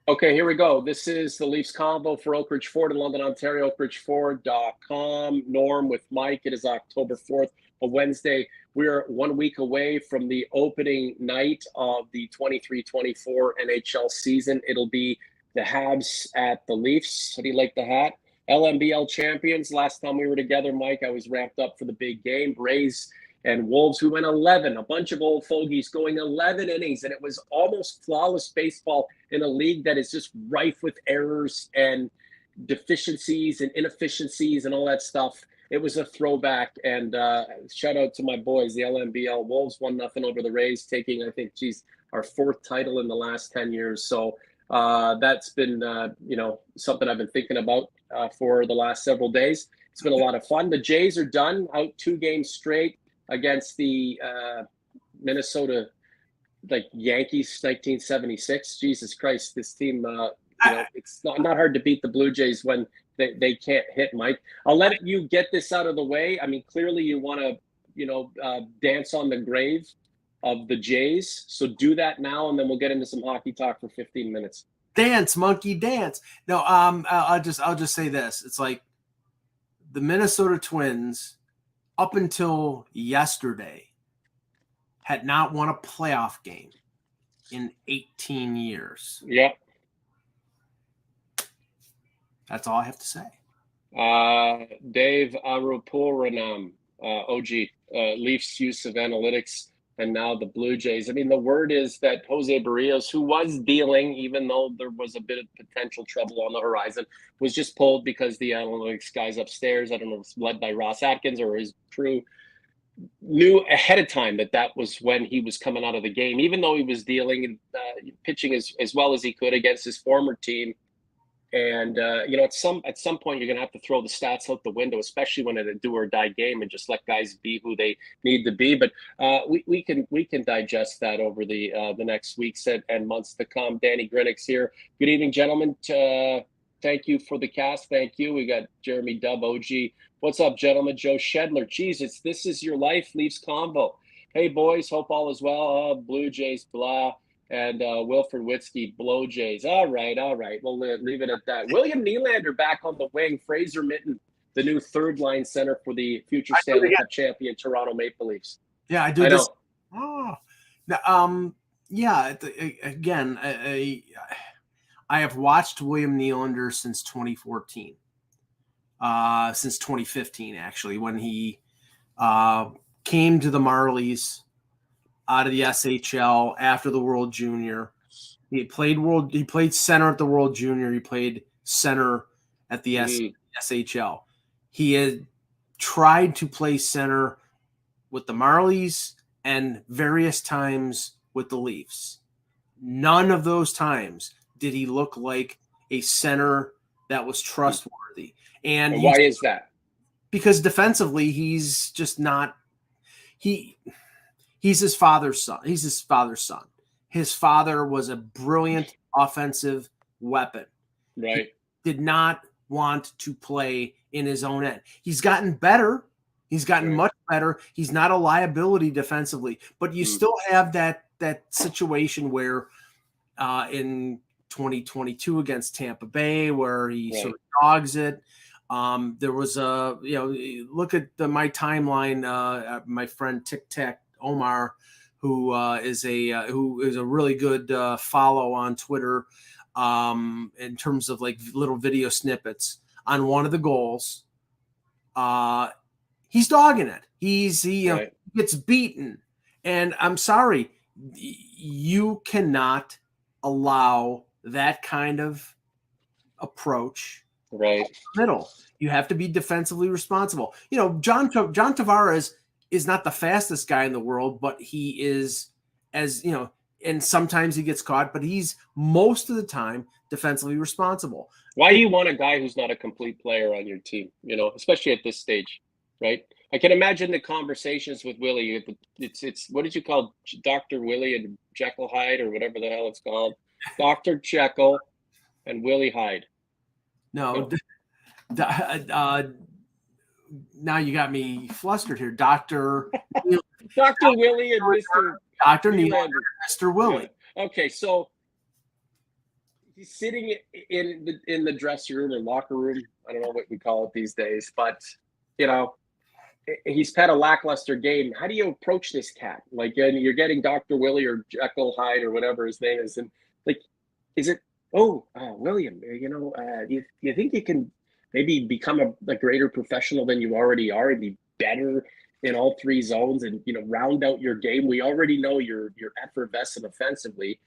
Okay, here we go. This is the Leafs Convo for Oak Ridge Ford in London, Ontario, oakridgeford.com. Norm with Mike. It is October 4th, a Wednesday. We're 1 week away from the opening night of the 23-24 NHL season. It'll be the Habs at the Leafs. How do you like the hat? LMBL champions. Last time we were together, Mike, I was ramped up for the big game. Braves and Wolves, who went 11, a bunch of old fogies going 11 innings, and it was almost flawless baseball in a league that is just rife with errors and deficiencies and inefficiencies and all that stuff. It was a throwback, and shout out to my boys, the LMBL Wolves 1-0 over the Rays, taking, I think, our fourth title in the last 10 years. So that's been, something I've been thinking about for the last several days. It's been a lot of fun. The Jays are done, out 2 games straight against the Minnesota Yankees 1976. Jesus Christ, this team, it's not hard to beat the Blue Jays when they can't hit, Mike. I'll let you get this out of the way. I mean, clearly you want to, dance on the grave of the Jays. So do that now, and then we'll get into some hockey talk for 15 minutes. Dance, monkey, dance. No, I'll just say this. It's like the Minnesota Twins, up until yesterday, had not won a playoff game in 18 years. Yep. That's all I have to say. Dave Arupuranam, OG, Leafs use of analytics, and now the Blue Jays. I mean, the word is that Jose Barrios, who was dealing, even though there was a bit of potential trouble on the horizon, was just pulled because the analytics guys upstairs, I don't know if it's led by Ross Atkins or his crew, knew ahead of time that was when he was coming out of the game, even though he was dealing and pitching as well as he could against his former team. And at some point, you're going to have to throw the stats out the window, especially when it's a do or die game, and just let guys be who they need to be. But we can digest that over the next weeks and months to come. Danny Grinnick's here. Good evening, gentlemen. Thank you for the cast. Thank you. We got Jeremy Dubb, OG. What's up, gentlemen? Joe Shedler. Jesus, this is your life, Leafs Convo. Hey, boys. Hope all is well. Blue Jays, blah. And Wilfred Witzke, Blow Jays. All right. We'll leave it at that. William Nylander back on the wing. Fraser Minton, the new third-line center for the future Stanley Cup champion Toronto Maple Leafs. Yeah, I do. Again, I have watched William Nylander since 2014. Since 2015, actually, when he came to the Marlies out of the SHL after the World Junior. He played center at the World Junior. He played center at the SHL. He had tried to play center with the Marlies and various times with the Leafs. None of those times did he look like a center that was trustworthy. And why is that? Because defensively, he's just not he's his father's son. He's his father's son. His father was a brilliant offensive weapon. Right. He did not want to play in his own end. He's gotten better. He's gotten much better. He's not a liability defensively, but you still have that situation where in 2022 against Tampa Bay, where he sort of dogs it. There was look at my timeline. My friend Tic Tac Omar, who is a really good follow on Twitter, in terms of like little video snippets on one of the goals. He's dogging it. He gets beaten, and I'm sorry, you cannot allow that kind of approach. Right. Middle. You have to be defensively responsible. John Tavares is not the fastest guy in the world, but he is, and sometimes he gets caught, but he's most of the time defensively responsible. Why do you want a guy who's not a complete player on your team, especially at this stage, right? I can imagine the conversations with Willie. It's what did you call Dr. Willie and Jekyll Hyde or whatever the hell it's called? Dr. Jekyll and Willie Hyde. No. Now you got me flustered here. Dr. Willie and Mr. Dr. Nylander, Mr. Willie. Yeah. Okay, so He's sitting in the dressing room or locker room. I don't know what we call it these days, but you know, he's had a lackluster game. How do you approach this cat? Like, and you're getting Dr. Willie or Jekyll Hyde or whatever his name is, and like, is it? Oh, William, you think you can maybe become a greater professional than you already are and be better in all three zones and round out your game? We already know you're effervescent offensively.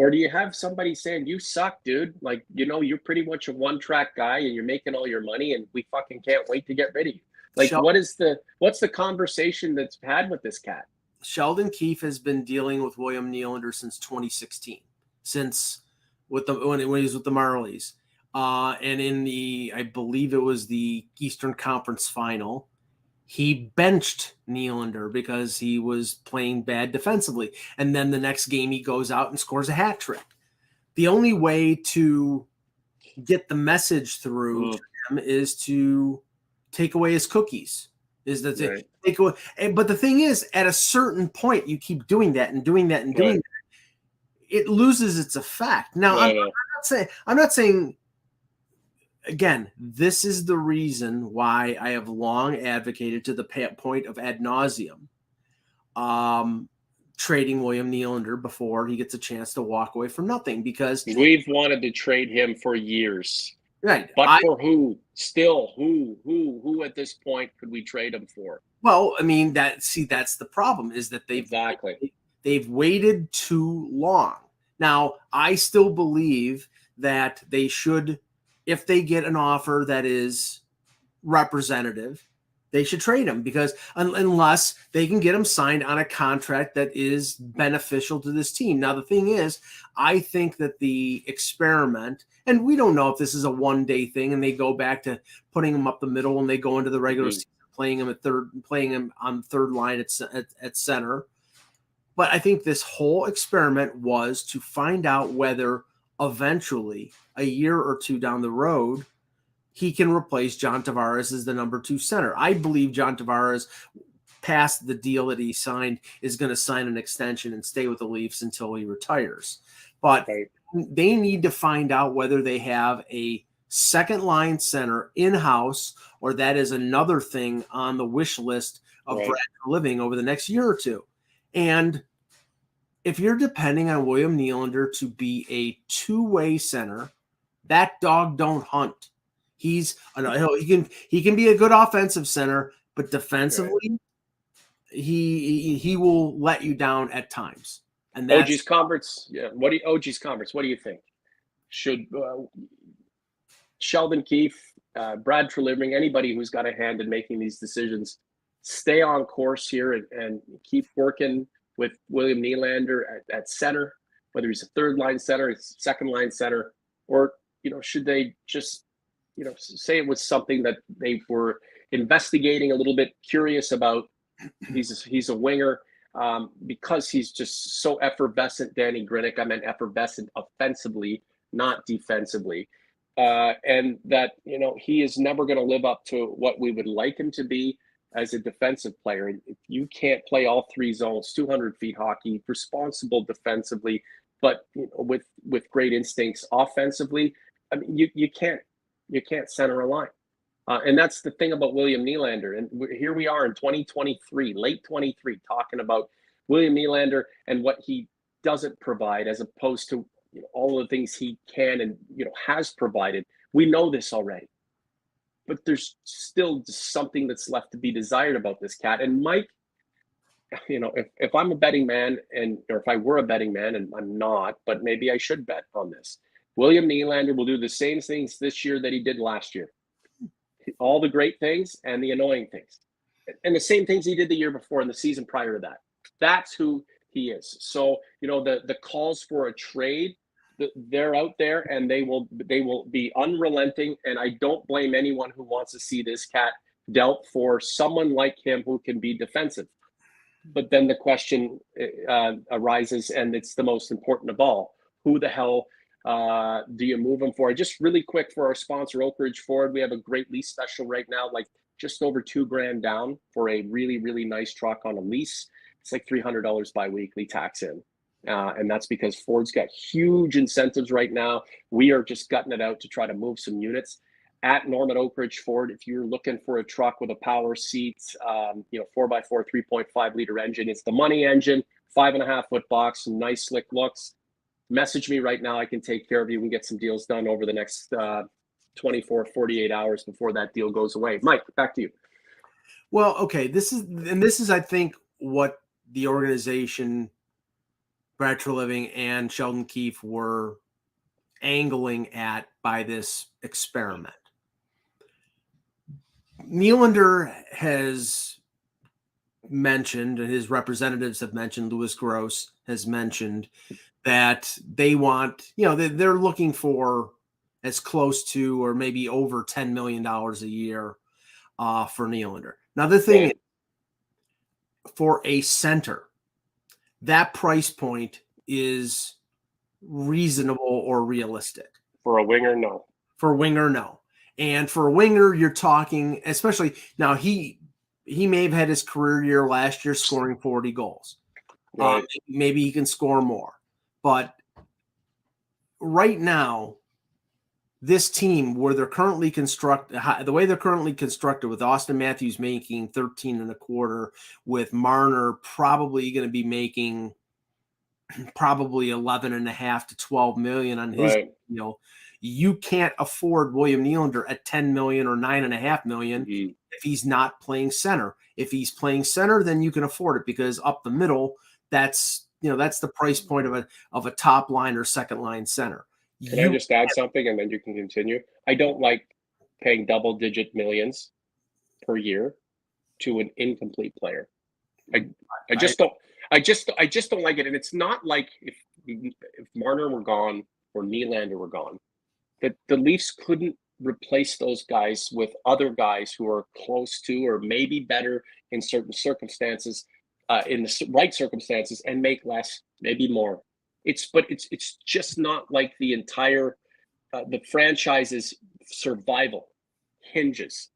Or do you have somebody saying, you suck, dude? Like, you're pretty much a one-track guy and you're making all your money and we fucking can't wait to get rid of you. Like, what's the conversation that's had with this cat? Sheldon Keefe has been dealing with William Nylander since 2016, when he was with the Marlies. And in I believe it was the Eastern Conference Final, he benched Nylander because he was playing bad defensively. And then the next game he goes out and scores a hat trick. The only way to get the message through to him is to take away his cookies. Take away. But the thing is, at a certain point, you keep doing that and doing that and doing that. It loses its effect. Now, I'm not saying. Again, this is the reason why I have long advocated to the point of ad nauseum trading William Nylander before he gets a chance to walk away from nothing, because we've wanted to trade him for years. Right. But for who? Still, who at this point could we trade him for? Well, I mean, that's the problem, is that they've waited too long. Now, I still believe that they should, if they get an offer that is representative, they should trade him, because unless they can get him signed on a contract that is beneficial to this team. Now, the thing is, I think that the experiment, and we don't know if this is a one-day thing and they go back to putting him up the middle and they go into the regular season, playing him on third line at center. But I think this whole experiment was to find out whether eventually, a year or two down the road, he can replace John Tavares as the number 2 center. I believe John Tavares, past the deal that he signed, is going to sign an extension and stay with the Leafs until he retires. But they need to find out whether they have a second line center in-house, or that is another thing on the wish list of Brad Living over the next year or two. And if you're depending on William Nylander to be a two-way center, that dog don't hunt. He can be a good offensive center, but defensively, he will let you down at times. And that's OG's Conference. Yeah. OG's Conference? What do you think? Should Sheldon Keefe, Brad Treliving, anybody who's got a hand in making these decisions, stay on course here and keep working with William Nylander at center, whether he's a third line center, second line center, or should they just say it was something that they were investigating a little bit, curious about? He's a winger because he's just so effervescent, Danny Grinnick. I meant effervescent offensively, not defensively. And that, he is never going to live up to what we would like him to be as a defensive player. If you can't play all three zones, 200 feet hockey, responsible defensively, but with great instincts offensively, I mean, you can't center a line. And that's the thing about William Nylander. And here we are in 2023, late 23, talking about William Nylander and what he doesn't provide, as opposed to all the things he can and has provided. We know this already, but there's still something that's left to be desired about this cat. And Mike, if I'm a betting man, or if I were a betting man, and I'm not, but maybe I should bet on this, William Nylander will do the same things this year that he did last year. All the great things and the annoying things, and the same things he did the year before and the season prior to that. That's who he is. So the calls for a trade, they're out there, and they will be unrelenting. And I don't blame anyone who wants to see this cat dealt for someone like him who can be defensive. But then the question arises, and it's the most important of all: who the hell do you move him for? Just really quick, for our sponsor, Oak Ridge Ford, we have a great lease special right now, like just over $2,000 down for a really, really nice truck on a lease. It's like $300 bi-weekly tax in. And that's because Ford's got huge incentives right now. We are just gutting it out to try to move some units. At Norm at Oak Ridge Ford, if you're looking for a truck with a power seat, 4x4, 3.5 liter engine, it's the money engine, 5.5-foot box, some nice slick looks. Message me right now. I can take care of you. We can get some deals done over the next 24, 48 hours before that deal goes away. Mike, back to you. Well, okay. This is, I think, what the organization, Brad Treliving and Sheldon Keefe, were angling at by this experiment. Nylander has mentioned, and his representatives have mentioned, Louis Gross has mentioned, that they want, they're looking for as close to or maybe over $10 million a year for Nylander. Now, the thing is, for a center, that price point is reasonable or realistic. For a winger, no. For a winger, no. And for a winger, you're talking, especially now, he may have had his career year last year scoring 40 goals. Right. Maybe he can score more. But right now, this team, where they're currently constructed, the way they're currently constructed, with Austin Matthews making 13.25, with Marner probably going to be making probably 11.5 to 12 million on his deal, you can't afford William Nylander at 10 million or 9.5 million if he's not playing center. If he's playing center, then you can afford it, because up the middle, that's the price point of a top line or second line center. Can I just add something and then you can continue? I don't like paying double-digit millions per year to an incomplete player. I just don't like it. And it's not like if Marner were gone or Nylander were gone, that the Leafs couldn't replace those guys with other guys who are close to or maybe better in certain circumstances, in the right circumstances, and make less, maybe more. It's just not like the entire the franchise's survival hinges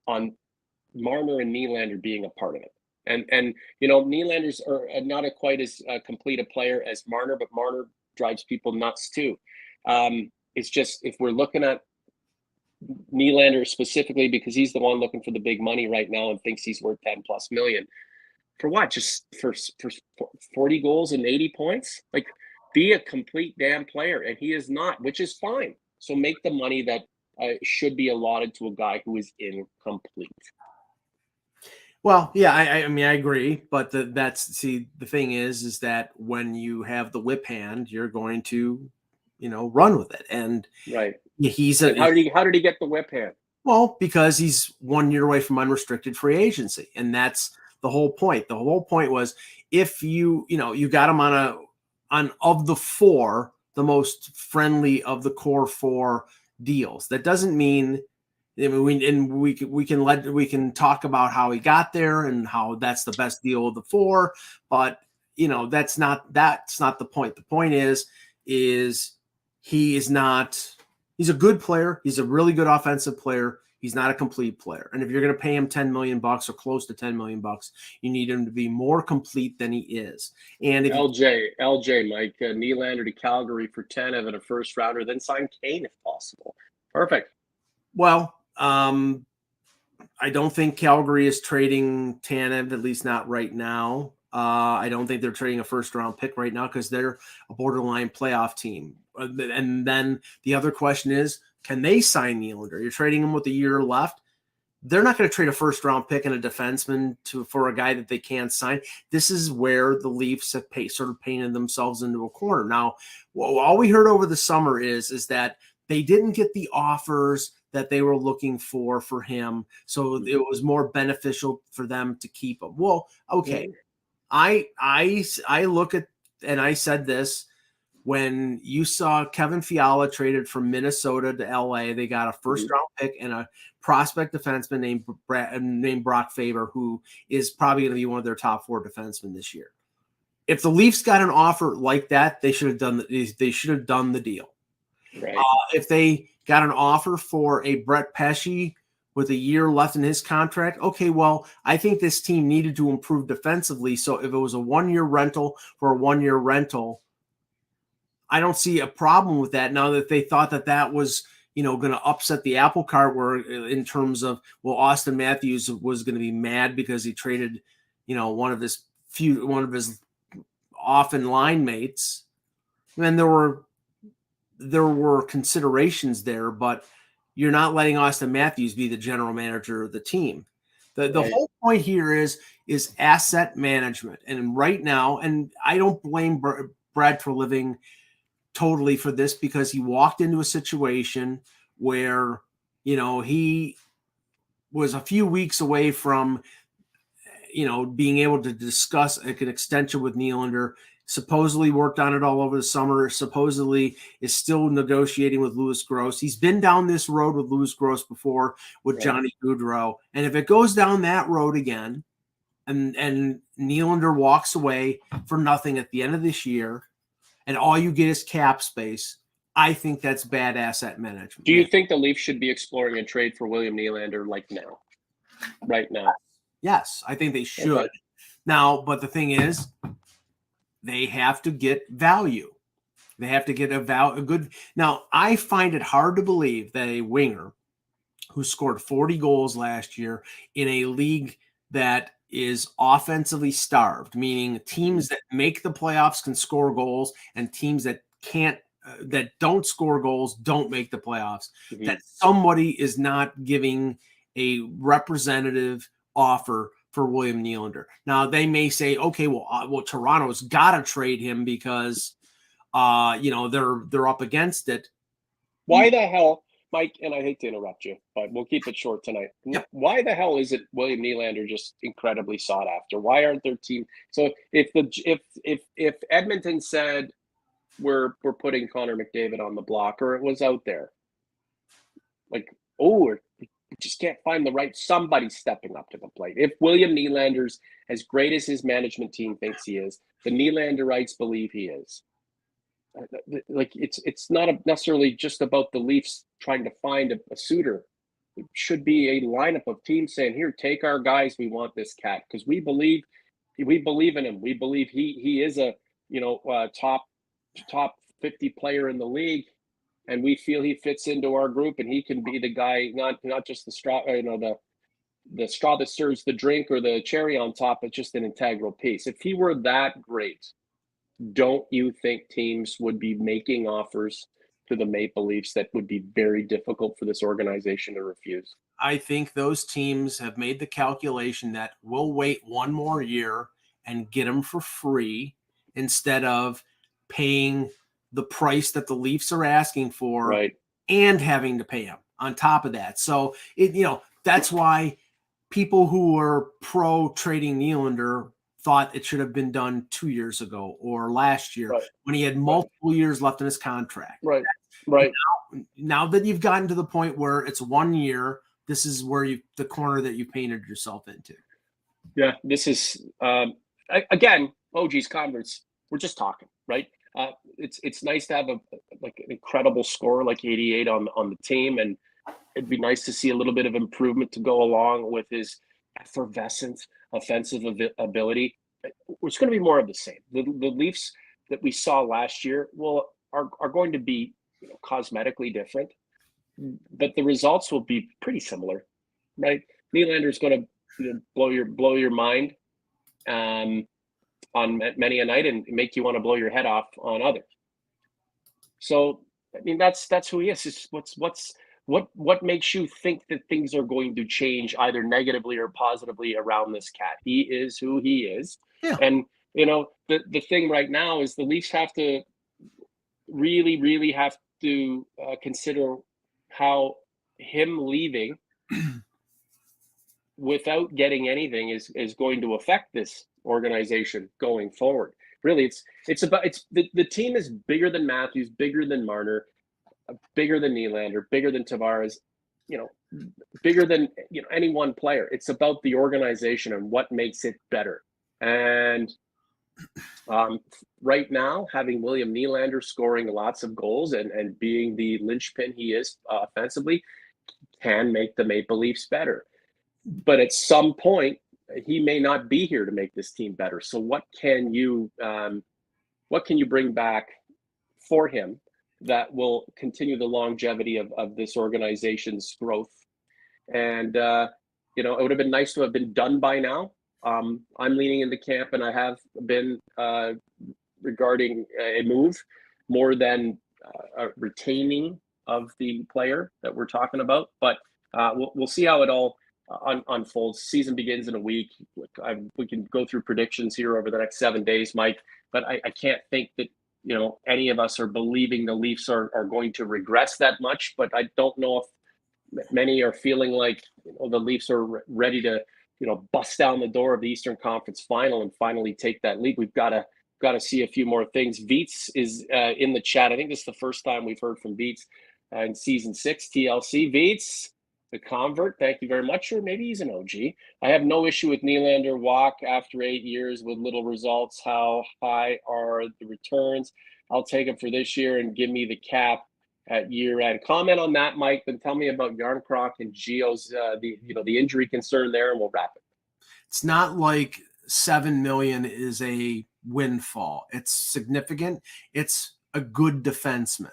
on Marner and Nylander being a part of it. And Nylander's are not quite as complete a player as Marner, but Marner drives people nuts too. It's just, if we're looking at Nylander specifically, because he's the one looking for the big money right now and thinks he's worth 10+ million. For what? Just for 40 goals and 80 points? Like, be a complete damn player, and he is not, which is fine. So make the money that should be allotted to a guy who is incomplete. Well, yeah, I mean, I agree, but the thing is that when you have the whip hand, you're going to, run with it, and right. How did he get the whip hand? Well, because he's 1 year away from unrestricted free agency, and that's the whole point. The whole point was, if you got him on of the four, the most friendly of the core four deals. That doesn't mean. I mean, we can talk about how he got there and how that's the best deal of the four, but that's not the point. The point is he is not. He's a good player. He's a really good offensive player. He's not a complete player. And if you're going to pay him $10 million or close to $10 million, you need him to be more complete than he is. And if LJ, Mike, Nylander to Calgary for 10 of a first rounder, then sign Kane if possible. Perfect. Well, I don't think Calgary is trading Tanev, at least not right now. I don't think they're trading a first-round pick right now, because they're a borderline playoff team. And then the other question is, can they sign Nylander? You're trading him with a year left. They're not going to trade a first-round pick and a defenseman for a guy that they can't sign. This is where the Leafs have sort of painted themselves into a corner. Now, all we heard over the summer is that they didn't get the offers that they were looking for him, so it was more beneficial for them to keep him. Well, okay, I look at, and I said this, when you saw Kevin Fiala traded from Minnesota to LA, they got a first-round pick and a prospect defenseman named Brock Faber, who is probably going to be one of their top four defensemen this year. If the Leafs got an offer like that, they should have done the deal. Right. If they got an offer for a Brett Pesce with a year left in his contract. Okay, well, I think this team needed to improve defensively. So if it was a 1-year rental for a 1-year rental, I don't see a problem with that. Now that they thought that was, going to upset the apple cart, where in terms of, well, Austin Matthews was going to be mad because he traded, one of his often line mates. And there were considerations there, but you're not letting Austin Matthews be the general manager of the team. The whole point here is asset management. And right now, and I don't blame Brad for living totally for this, because he walked into a situation where, he was a few weeks away from, being able to discuss an extension with Nylander. Supposedly worked on it all over the summer, supposedly is still negotiating with Louis Gross. He's been down this road with Louis Gross before with Johnny Gaudreau. And if it goes down that road again and Nylander walks away for nothing at the end of this year and all you get is cap space, I think that's bad asset management. Do you think the Leafs should be exploring a trade for William Nylander now? Right now? Yes, I think they should. Okay. Now, but the thing is, they have to get value. They have to get a good. Now, I find it hard to believe that a winger who scored 40 goals last year in a league that is offensively starved, meaning teams that make the playoffs can score goals, and teams that can't, that don't score goals don't make the playoffs, that somebody is not giving a representative offer for William Nylander. Now they may say, okay, well, Toronto's got to trade him because, they're up against it. Why the hell, Mike? And I hate to interrupt you, but we'll keep it short tonight. Yep. Why the hell is it William Nylander just incredibly sought after? Why aren't their team? So if Edmonton said we're putting Connor McDavid on the block, or it was out there, we just can't find the right somebody stepping up to the plate. If William Nylander's as great as his management team thinks he is, the Nylanderites believe he is. It's not necessarily just about the Leafs trying to find a suitor. It should be a lineup of teams saying, "Here, take our guys. We want this cat because we believe in him. We believe he is a top 50 player in the league." And we feel he fits into our group, and he can be the guy, not just the straw, the straw that stirs the drink or the cherry on top, but just an integral piece. If he were that great, don't you think teams would be making offers to the Maple Leafs that would be very difficult for this organization to refuse? I think those teams have made the calculation that we'll wait one more year and get him for free instead of paying the price that the Leafs are asking for, right, and having to pay him on top of that. So that's why people who were pro trading Nylander thought it should have been done 2 years ago or last year, when he had multiple years left in his contract. Right. Now that you've gotten to the point where it's 1 year, this is where the corner that you painted yourself into. Yeah, this is again, OG's converts. We're just talking, right? It's nice to have an incredible score like 88 on the team, and it'd be nice to see a little bit of improvement to go along with his effervescent offensive ability. It's going to be more of the same. The Leafs that we saw last year are going to be cosmetically different, but the results will be pretty similar, right? Nylander's going to blow your mind on many a night and make you want to blow your head off on others. So, I mean, that's who he is. It's what makes you think that things are going to change either negatively or positively around this cat? He is who he is. Yeah. And, the thing right now is the Leafs have to really, really have to consider how him leaving without getting anything is going to affect this organization going forward. Really, the team is bigger than Matthews, bigger than Marner, bigger than Nylander, bigger than Tavares, bigger than any one player. It's about the organization and what makes it better. And right now, having William Nylander scoring lots of goals and being the linchpin he is offensively, can make the Maple Leafs better. But at some point, he may not be here to make this team better. So what can you bring back for him that will continue the longevity of this organization's growth? And it would have been nice to have been done by now. I'm leaning in the camp, and I have been regarding a move more than a retaining of the player that we're talking about. But we'll see how it all unfolds. Season begins in a week. We can go through predictions here over the next 7 days, Mike. But I can't think that any of us are believing the Leafs are going to regress that much. But I don't know if many are feeling like the Leafs are ready to bust down the door of the Eastern Conference Final and finally take that lead. We've got to see a few more things. Veets is in the chat. I think this is the first time we've heard from Veets in season 6 TLC. Veets, the convert, thank you very much. Or maybe he's an OG. I have no issue with Nylander walk after 8 years with little results. How high are the returns? I'll take him for this year and give me the cap at year end. Comment on that, Mike. Then tell me about Yarncroc and Gio's the injury concern there, and we'll wrap it. It's not like $7 million is a windfall. It's significant. It's a good defenseman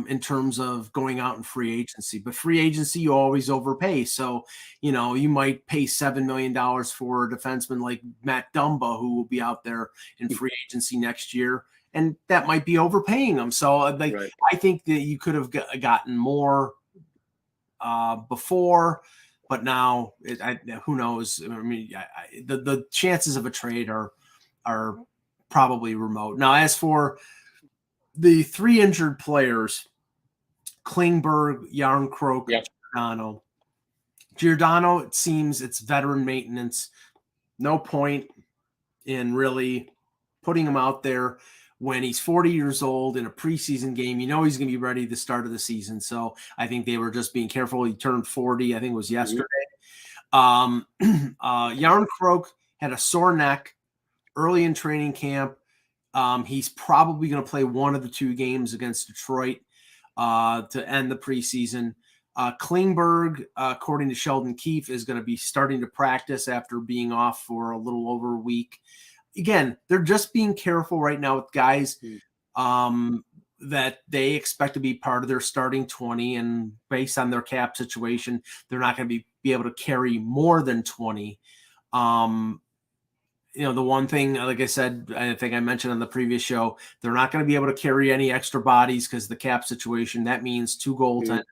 in terms of going out in free agency. But free agency, you always overpay. So, you might pay $7 million for a defenseman like Matt Dumba, who will be out there in free agency next year. And that might be overpaying them. So right. I think that you could have gotten more before, but now who knows? I mean, the chances of a trade are probably remote. Now, as for the 3 injured players, Klingberg, Yarncroc, yep. Giordano, it seems it's veteran maintenance. No point in really putting him out there when he's 40 years old in a preseason game. He's going to be ready at the start of the season. So I think they were just being careful. He turned 40, I think it was yesterday. Yarncroc had a sore neck early in training camp. He's probably going to play one of the 2 games against Detroit to end the preseason. Klingberg, according to Sheldon Keefe, is going to be starting to practice after being off for a little over a week. Again, they're just being careful right now with guys that they expect to be part of their starting 20, and based on their cap situation, they're not going to be able to carry more than 20. The one thing, like I said, I think I mentioned on the previous show, they're not going to be able to carry any extra bodies because of the cap situation. That means 2 goaltenders.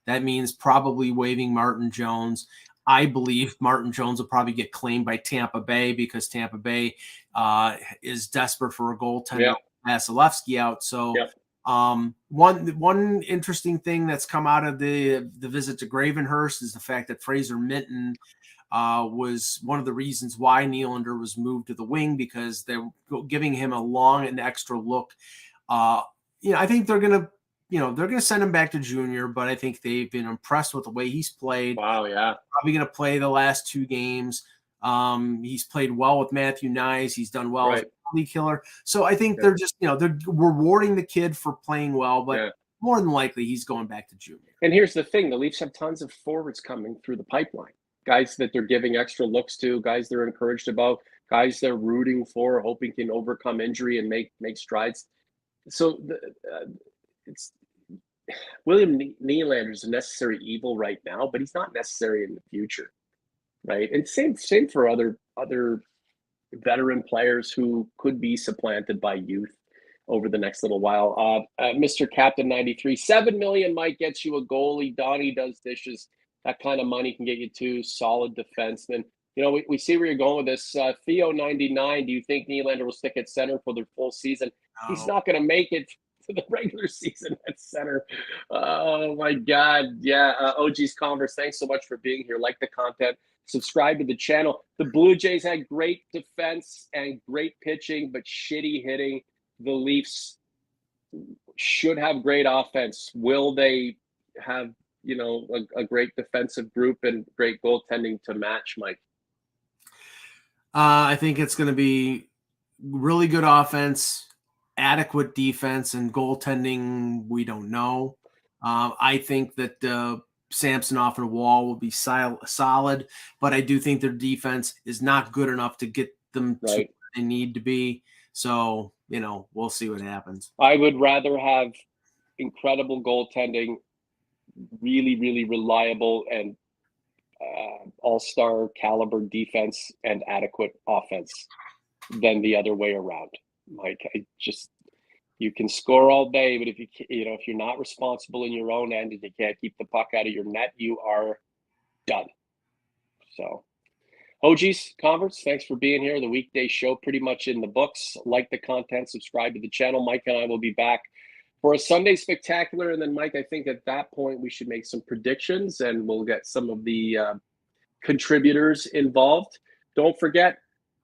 That means probably waiving Martin Jones. I believe Martin Jones will probably get claimed by Tampa Bay because Tampa Bay is desperate for a goaltender. Vasilevsky out. So one interesting thing that's come out of the visit to Gravenhurst is the fact that Fraser Minton was one of the reasons why Nylander was moved to the wing, because they're giving him a long and extra look. I think they're going to send him back to junior, but I think they've been impressed with the way he's played. Wow, yeah. Probably going to play the last 2 games. He's played well with Matthew Nyes. He's done well as a penalty killer. So I think they're just, they're rewarding the kid for playing well, but more than likely he's going back to junior. And here's the thing. The Leafs have tons of forwards coming through the pipeline. Guys that they're giving extra looks to, guys they're encouraged about, guys they're rooting for, hoping can overcome injury and make strides. So it's William Nylander is a necessary evil right now, but he's not necessary in the future, right? And same for other veteran players who could be supplanted by youth over the next little while. Mr. Captain 93, $7 million might get you a goalie. Donnie does dishes. That kind of money can get you 2 solid defensemen. We see where you're going with this. Theo 99, do you think Nylander will stick at center for the full season? No. He's not going to make it to the regular season at center. Oh my God. Yeah. OG's Converse, thanks so much for being here. Like the content, subscribe to the channel. The Blue Jays had great defense and great pitching, but shitty hitting. The Leafs should have great offense. Will they have, a great defensive group and great goaltending to match, Mike? I think it's going to be really good offense, adequate defense, and goaltending, we don't know. I think that Samsonov and Wall will be solid, but I do think their defense is not good enough to get them to where they need to be. So, we'll see what happens. I would rather have incredible goaltending, really, really reliable and all-star caliber defense and adequate offense than the other way around. Mike, you can score all day, but if you're not responsible in your own end and you can't keep the puck out of your net, you are done. So, OGs, Converts, thanks for being here. The weekday show pretty much in the books. Like the content, subscribe to the channel. Mike and I will be back for a Sunday Spectacular. And then, Mike, I think at that point we should make some predictions and we'll get some of the contributors involved. Don't forget,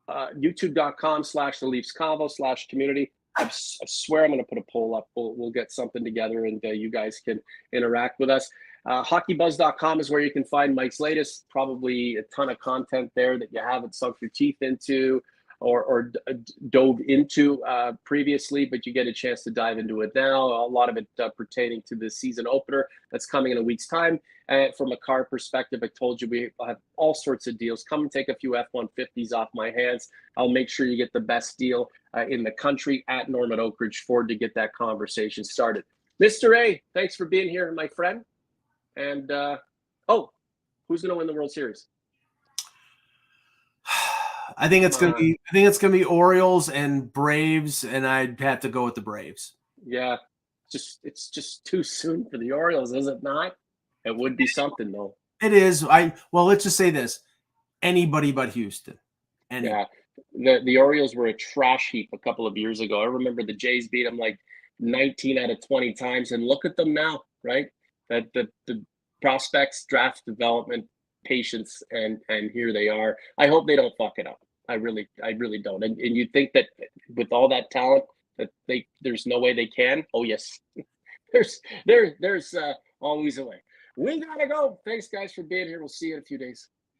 youtube.com/the Leafs Convo/community. I swear I'm going to put a poll up. We'll get something together and you guys can interact with us. HockeyBuzz.com is where you can find Mike's latest, probably a ton of content there that you haven't sunk your teeth into or dove into previously, but you get a chance to dive into it now. A lot of it pertaining to the season opener that's coming in a week's time. From a car perspective, I told you we have all sorts of deals. Come and take a few F-150s off my hands. I'll make sure you get the best deal in the country at Norm at Oak Ridge Ford to get that conversation started. Mr. A, thanks for being here, my friend. And who's going to win the World Series? I think it's going to be Orioles and Braves, and I'd have to go with the Braves. Yeah, it's just too soon for the Orioles, is it not? It would be something, though. It is. Let's just say this: anybody but Houston. Yeah, the Orioles were a trash heap a couple of years ago. I remember the Jays beat them like 19 out of 20 times, and look at them now, right? That the prospects, draft development, patience, and here they are. I hope they don't fuck it up. I really don't. And you think that with all that talent that there's no way they can? Oh yes, there's always a way. We gotta go. Thanks guys for being here. We'll see you in a few days.